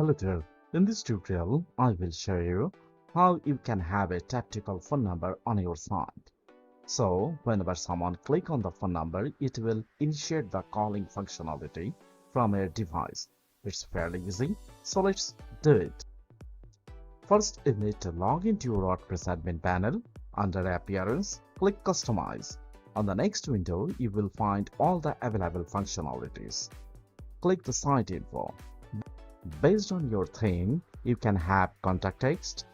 Hello there. In this tutorial, I will show you how you can have a tactical phone number on your site. So, whenever someone click on the phone number, it will initiate the calling functionality from your device. It's fairly easy, so let's do it. First, you need to log into your WordPress admin panel. Under Appearance, click Customize. On the next window, you will find all the available functionalities. Click the Site Info. Based on your theme, you can have contact text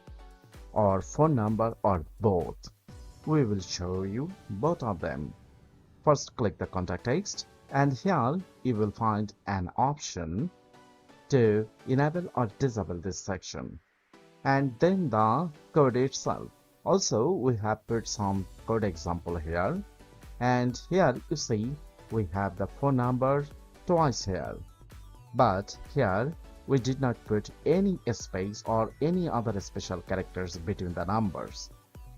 or phone number or both. We will show you both of them. First, click the contact text, and here you will find an option to enable or disable this section, and then the code itself. Also, we have put some code example here, and here you see we have the phone number twice here, but here we did not put any space or any other special characters between the numbers.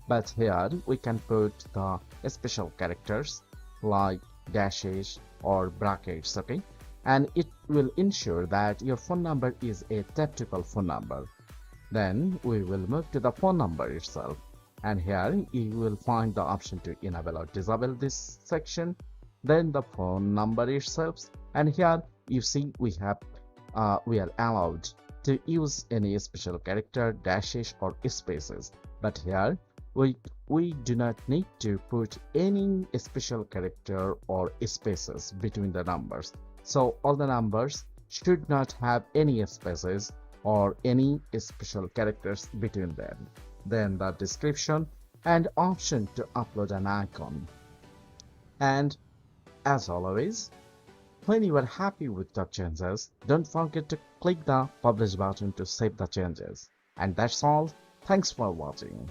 But here we can put the special characters like dashes or brackets, okay? And it will ensure that your phone number is a tactical phone number. Then we will move to the phone number itself. And here you will find the option to enable or disable this section. Then the phone number itself. And here you see we are allowed to use any special character, dashes or spaces, but here we do not need to put any special character or spaces between the numbers. So all the numbers should not have any spaces or any special characters between them. Then the description and option to upload an icon. And as always, when you are happy with the changes, don't forget to click the publish button to save the changes. And that's all. Thanks for watching.